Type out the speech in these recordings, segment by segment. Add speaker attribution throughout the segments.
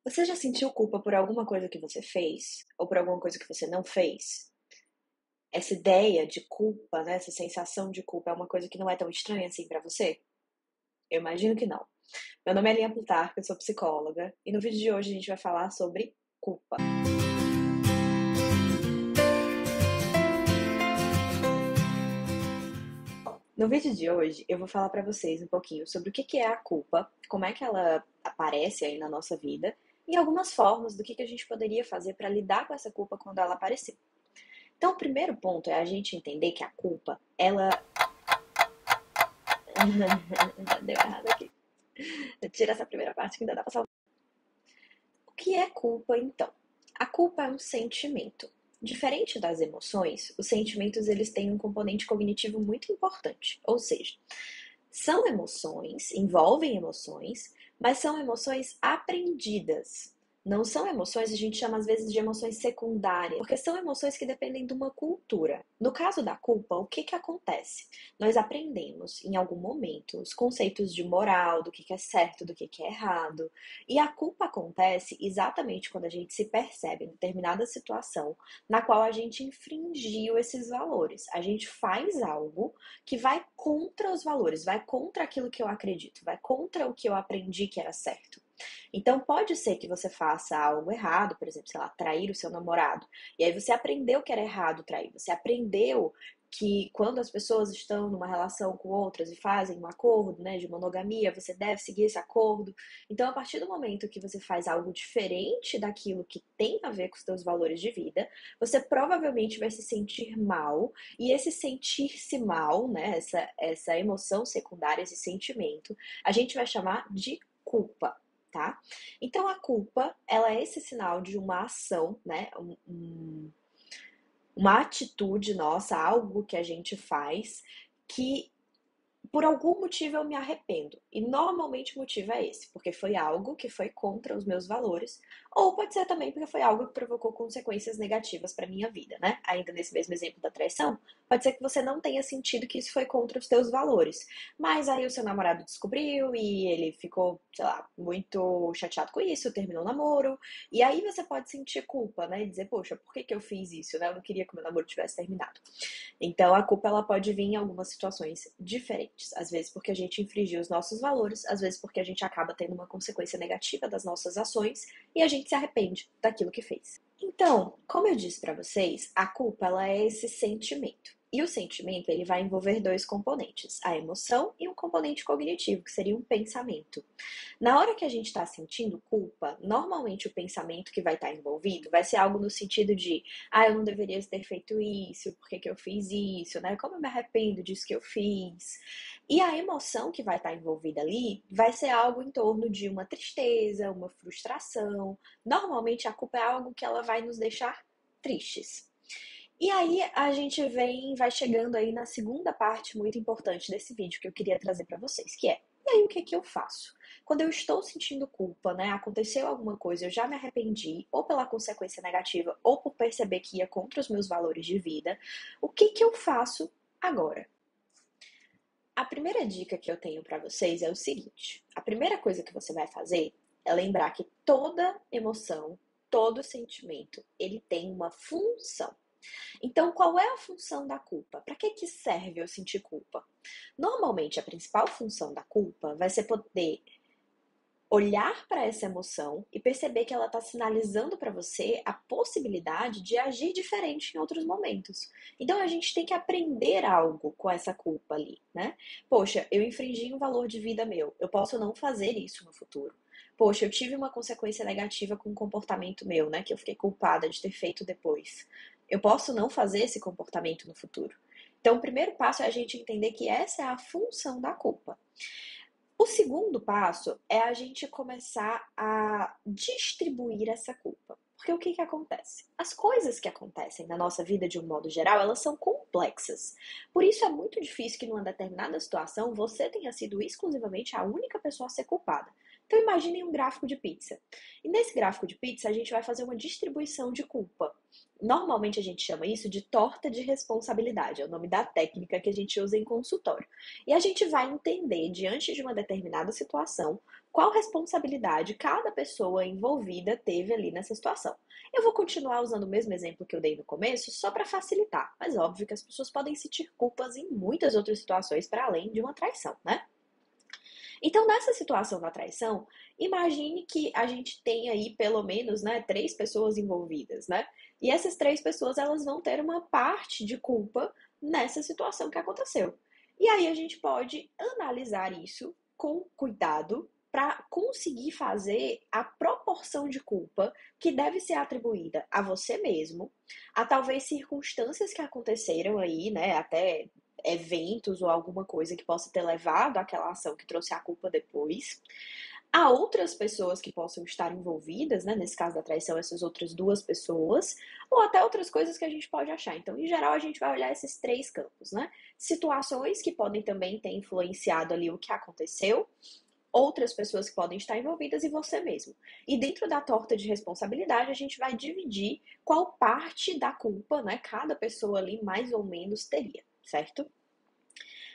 Speaker 1: Você já sentiu culpa por alguma coisa que você fez? Ou por alguma coisa que você não fez? Essa ideia de culpa, né, essa sensação de culpa é uma coisa que não é tão estranha assim pra você? Eu imagino que não. Meu nome é Lia Plutarco, eu sou psicóloga, e no vídeo de hoje a gente vai falar sobre culpa. No vídeo de hoje eu vou falar pra vocês um pouquinho sobre o que é a culpa, como é que ela aparece aí na nossa vida, e algumas formas do que a gente poderia fazer para lidar com essa culpa quando ela aparecer. Então, o primeiro ponto é a gente entender que a culpa, ela. Deu errado aqui. Tira essa primeira parte que ainda dá pra salvar. O que é culpa, então? A culpa é um sentimento. Diferente das emoções, os sentimentos eles têm um componente cognitivo muito importante. Ou seja, são emoções, envolvem emoções, mas são emoções aprendidas. Não são emoções, a gente chama às vezes de emoções secundárias, porque são emoções que dependem de uma cultura. No caso da culpa, o que acontece? Nós aprendemos em algum momento os conceitos de moral, do que é certo, do que é errado, e a culpa acontece exatamente quando a gente se percebe em determinada situação na qual a gente infringiu esses valores. A gente faz algo que vai contra os valores, vai contra aquilo que eu acredito, vai contra o que eu aprendi que era certo. Então pode ser que você faça algo errado, por exemplo, sei lá, trair o seu namorado. E aí você aprendeu que era errado trair, você aprendeu que quando as pessoas estão numa relação com outras e fazem um acordo, né, de monogamia, você deve seguir esse acordo. Então, a partir do momento que você faz algo diferente daquilo que tem a ver com os seus valores de vida, você provavelmente vai se sentir mal, e esse sentir-se mal, né, essa emoção secundária, esse sentimento, a gente vai chamar de culpa. Tá? Então a culpa, ela é esse sinal de uma ação, né? Uma atitude nossa, algo que a gente faz que por algum motivo eu me arrependo. E normalmente o motivo é esse, porque foi algo que foi contra os meus valores, ou pode ser também porque foi algo que provocou consequências negativas para minha vida, né? Ainda nesse mesmo exemplo da traição, pode ser que você não tenha sentido que isso foi contra os teus valores, mas aí o seu namorado descobriu e ele ficou, sei lá, muito chateado com isso, terminou o namoro, e aí você pode sentir culpa, né? E dizer, poxa, por que eu fiz isso, né? Eu não queria que o meu namoro tivesse terminado. Então, a culpa ela pode vir em algumas situações diferentes. Às vezes porque a gente infringiu os nossos valores, às vezes porque a gente acaba tendo uma consequência negativa das nossas ações e a gente se arrepende daquilo que fez. Então, como eu disse para vocês, a culpa ela é esse sentimento. E o sentimento ele vai envolver dois componentes, a emoção e um componente cognitivo, que seria um pensamento. Na hora que a gente está sentindo culpa, normalmente o pensamento que vai estar envolvido vai ser algo no sentido de eu não deveria ter feito isso, por que eu fiz isso, né? Como eu me arrependo disso que eu fiz. E a emoção que vai estar envolvida ali vai ser algo em torno de uma tristeza, uma frustração. Normalmente a culpa é algo que ela vai nos deixar tristes. E aí a gente vai chegando aí na segunda parte muito importante desse vídeo que eu queria trazer para vocês, que é, e aí o que eu faço? Quando eu estou sentindo culpa, né, aconteceu alguma coisa, eu já me arrependi, ou pela consequência negativa, ou por perceber que ia contra os meus valores de vida, o que eu faço agora? A primeira dica que eu tenho para vocês é o seguinte, a primeira coisa que você vai fazer é lembrar que toda emoção, todo sentimento, ele tem uma função. Então, qual é a função da culpa? Para que serve eu sentir culpa? Normalmente, a principal função da culpa vai ser poder olhar para essa emoção e perceber que ela está sinalizando para você a possibilidade de agir diferente em outros momentos. Então, a gente tem que aprender algo com essa culpa ali, né? Poxa, eu infringi um valor de vida meu, eu posso não fazer isso no futuro. Poxa, eu tive uma consequência negativa com um comportamento meu, né? Que eu fiquei culpada de ter feito depois. Eu posso não fazer esse comportamento no futuro. Então, o primeiro passo é a gente entender que essa é a função da culpa. O segundo passo é a gente começar a distribuir essa culpa. Porque o que acontece? As coisas que acontecem na nossa vida de um modo geral, elas são complexas. Por isso é muito difícil que numa determinada situação você tenha sido exclusivamente a única pessoa a ser culpada. Então imaginem um gráfico de pizza. E nesse gráfico de pizza a gente vai fazer uma distribuição de culpa. Normalmente a gente chama isso de torta de responsabilidade, é o nome da técnica que a gente usa em consultório. E a gente vai entender, diante de uma determinada situação, qual responsabilidade cada pessoa envolvida teve ali nessa situação. Eu vou continuar usando o mesmo exemplo que eu dei no começo, só para facilitar, mas óbvio que as pessoas podem sentir culpas em muitas outras situações para além de uma traição, né? Então, nessa situação da traição, imagine que a gente tem aí pelo menos, né, três pessoas envolvidas, né? E essas três pessoas, elas vão ter uma parte de culpa nessa situação que aconteceu. E aí a gente pode analisar isso com cuidado para conseguir fazer a proporção de culpa que deve ser atribuída a você mesmo, a talvez circunstâncias que aconteceram aí, né, até eventos ou alguma coisa que possa ter levado àquela ação que trouxe a culpa depois. Há outras pessoas que possam estar envolvidas, né? Nesse caso da traição, essas outras duas pessoas, ou até outras coisas que a gente pode achar. Então, em geral, a gente vai olhar esses três campos, né? Situações que podem também ter influenciado ali o que aconteceu, outras pessoas que podem estar envolvidas e você mesmo. E dentro da torta de responsabilidade, a gente vai dividir qual parte da culpa, né, cada pessoa ali mais ou menos teria, certo?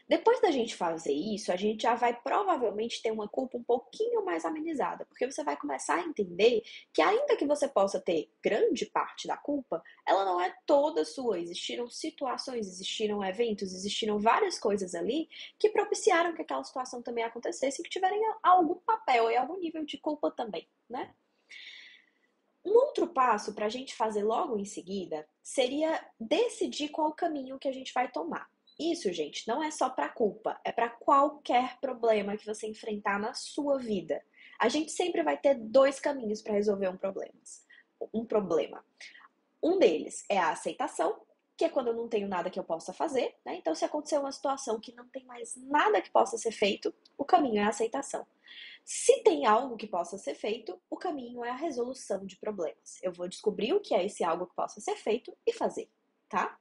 Speaker 1: Depois da gente fazer isso, a gente já vai provavelmente ter uma culpa um pouquinho mais amenizada, porque você vai começar a entender que, ainda que você possa ter grande parte da culpa, ela não é toda sua. Existiram situações, existiram eventos, existiram várias coisas ali que propiciaram que aquela situação também acontecesse e que tiverem algum papel e algum nível de culpa também, né? Um outro passo para a gente fazer logo em seguida seria decidir qual caminho que a gente vai tomar. Isso, gente, não é só para culpa, é para qualquer problema que você enfrentar na sua vida. A gente sempre vai ter dois caminhos para resolver um problema. Um deles é a aceitação, que é quando eu não tenho nada que eu possa fazer, né? Então, se acontecer uma situação que não tem mais nada que possa ser feito, o caminho é a aceitação. Se tem algo que possa ser feito, o caminho é a resolução de problemas. Eu vou descobrir o que é esse algo que possa ser feito e fazer, tá?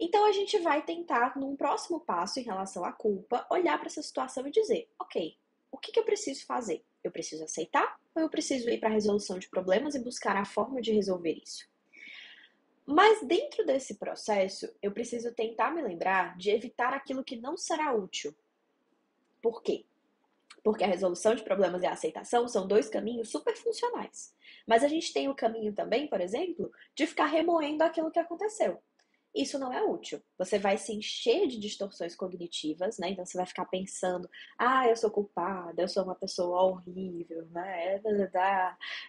Speaker 1: Então a gente vai tentar, num próximo passo em relação à culpa, olhar para essa situação e dizer: ok, o que eu preciso fazer? Eu preciso aceitar ou eu preciso ir para a resolução de problemas e buscar a forma de resolver isso? Mas dentro desse processo, eu preciso tentar me lembrar de evitar aquilo que não será útil. Por quê? Porque a resolução de problemas e a aceitação são dois caminhos super funcionais. Mas a gente tem o caminho também, por exemplo, de ficar remoendo aquilo que aconteceu. Isso não é útil. Você vai se encher de distorções cognitivas, né? Então você vai ficar pensando: eu sou culpada, eu sou uma pessoa horrível, né?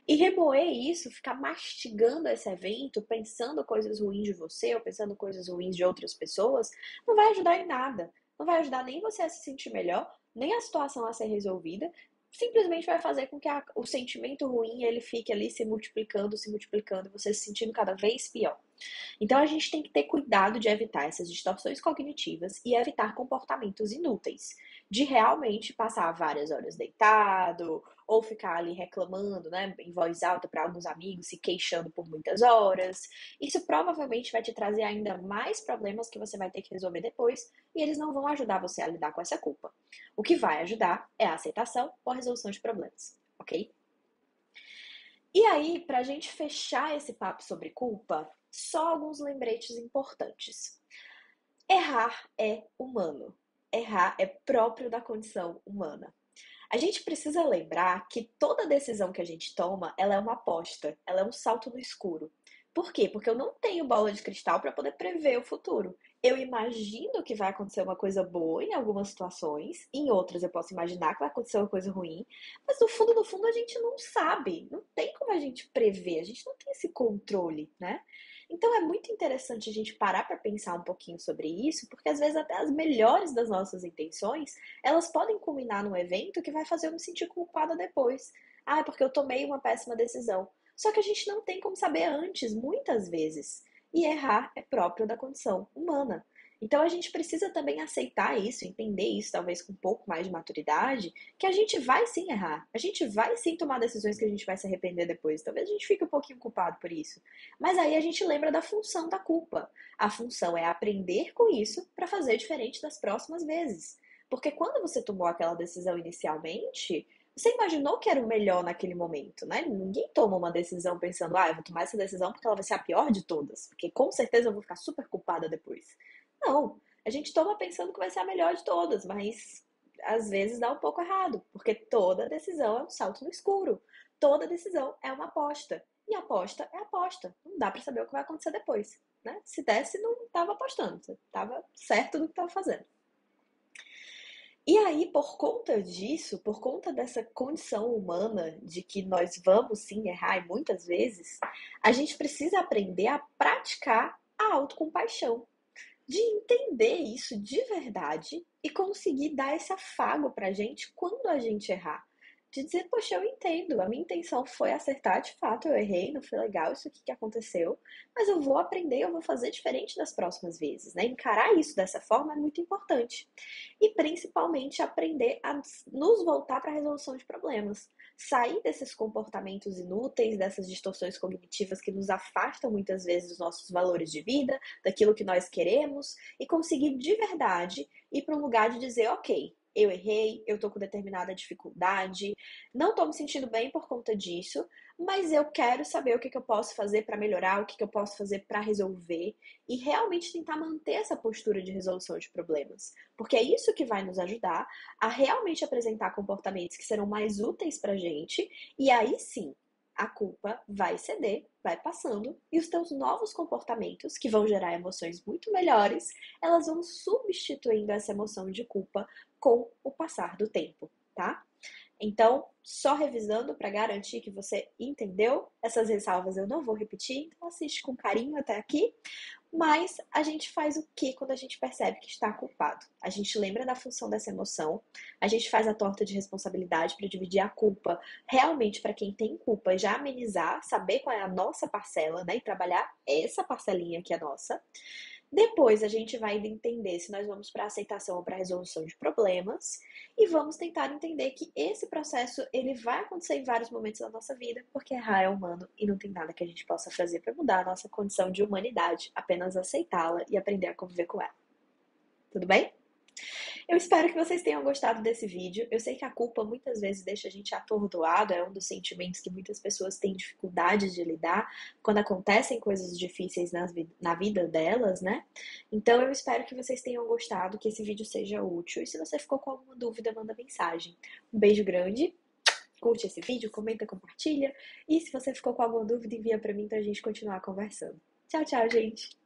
Speaker 1: E remoer isso, ficar mastigando esse evento, pensando coisas ruins de você ou pensando coisas ruins de outras pessoas, não vai ajudar em nada. Não vai ajudar nem você a se sentir melhor, nem a situação a ser resolvida. Simplesmente vai fazer com que o sentimento ruim ele fique ali se multiplicando, e você se sentindo cada vez pior. Então a gente tem que ter cuidado de evitar essas distorções cognitivas e evitar comportamentos inúteis, de realmente passar várias horas deitado ou ficar ali reclamando, né, em voz alta para alguns amigos, se queixando por muitas horas. Isso provavelmente vai te trazer ainda mais problemas que você vai ter que resolver depois e eles não vão ajudar você a lidar com essa culpa. O que vai ajudar é a aceitação ou a resolução de problemas, ok? E aí, para a gente fechar esse papo sobre culpa, só alguns lembretes importantes. Errar é humano. Errar é próprio da condição humana. A gente precisa lembrar que toda decisão que a gente toma, ela é uma aposta, ela é um salto no escuro. Por quê? Porque eu não tenho bola de cristal para poder prever o futuro. Eu imagino que vai acontecer uma coisa boa em algumas situações, em outras eu posso imaginar que vai acontecer uma coisa ruim, mas no fundo a gente não sabe, não tem como a gente prever, a gente não tem esse controle, né? Então é muito interessante a gente parar para pensar um pouquinho sobre isso, porque às vezes até as melhores das nossas intenções, elas podem culminar num evento que vai fazer eu me sentir culpada depois. É porque eu tomei uma péssima decisão. Só que a gente não tem como saber antes, muitas vezes. E errar é próprio da condição humana. Então a gente precisa também aceitar isso, entender isso, talvez com um pouco mais de maturidade, que a gente vai sim errar. A gente vai sim tomar decisões que a gente vai se arrepender depois. Talvez a gente fique um pouquinho culpado por isso. Mas aí a gente lembra da função da culpa. A função é aprender com isso para fazer diferente das próximas vezes. Porque quando você tomou aquela decisão inicialmente, você imaginou que era o melhor naquele momento, né? Ninguém toma uma decisão pensando, eu vou tomar essa decisão porque ela vai ser a pior de todas, porque com certeza eu vou ficar super culpada depois. Não, a gente toma pensando que vai ser a melhor de todas, mas às vezes dá um pouco errado, porque toda decisão é um salto no escuro. Toda decisão é uma aposta. E aposta é aposta. Não dá pra saber o que vai acontecer depois, né? Se desse, não tava apostando, você tava certo do que tava fazendo. E aí, por conta disso, por conta dessa condição humana de que nós vamos sim errar e muitas vezes, a gente precisa aprender a praticar a autocompaixão, de entender isso de verdade e conseguir dar esse afago pra gente quando a gente errar. De dizer, poxa, eu entendo, a minha intenção foi acertar, de fato, eu errei, não foi legal isso aqui que aconteceu, mas eu vou aprender, eu vou fazer diferente das próximas vezes, né? Encarar isso dessa forma é muito importante. E principalmente aprender a nos voltar para a resolução de problemas. Sair desses comportamentos inúteis, dessas distorções cognitivas que nos afastam muitas vezes dos nossos valores de vida, daquilo que nós queremos, e conseguir de verdade ir para um lugar de dizer, ok, eu errei, eu tô com determinada dificuldade, não tô me sentindo bem por conta disso, mas eu quero saber o que eu posso fazer para melhorar, o que eu posso fazer para resolver e realmente tentar manter essa postura de resolução de problemas, porque é isso que vai nos ajudar a realmente apresentar comportamentos que serão mais úteis pra gente, e aí sim, a culpa vai ceder, vai passando, e os teus novos comportamentos, que vão gerar emoções muito melhores, elas vão substituindo essa emoção de culpa com o passar do tempo, tá? Então, só revisando para garantir que você entendeu, essas ressalvas eu não vou repetir, então assiste com carinho até aqui. Mas a gente faz o que quando a gente percebe que está culpado? A gente lembra da função dessa emoção, a gente faz a torta de responsabilidade para dividir a culpa realmente para quem tem culpa, já amenizar, saber qual é a nossa parcela, né? E trabalhar essa parcelinha que é nossa. Depois a gente vai entender se nós vamos para aceitação ou para resolução de problemas e vamos tentar entender que esse processo ele vai acontecer em vários momentos da nossa vida, porque errar é humano e não tem nada que a gente possa fazer para mudar a nossa condição de humanidade, apenas aceitá-la e aprender a conviver com ela. Tudo bem? Eu espero que vocês tenham gostado desse vídeo. Eu sei que a culpa muitas vezes deixa a gente atordoado, é um dos sentimentos que muitas pessoas têm dificuldade de lidar quando acontecem coisas difíceis na vida delas, né? Então eu espero que vocês tenham gostado, que esse vídeo seja útil. E se você ficou com alguma dúvida, manda mensagem. Um beijo grande. Curte esse vídeo, comenta, compartilha. E se você ficou com alguma dúvida, envia pra mim pra gente continuar conversando. Tchau, tchau, gente!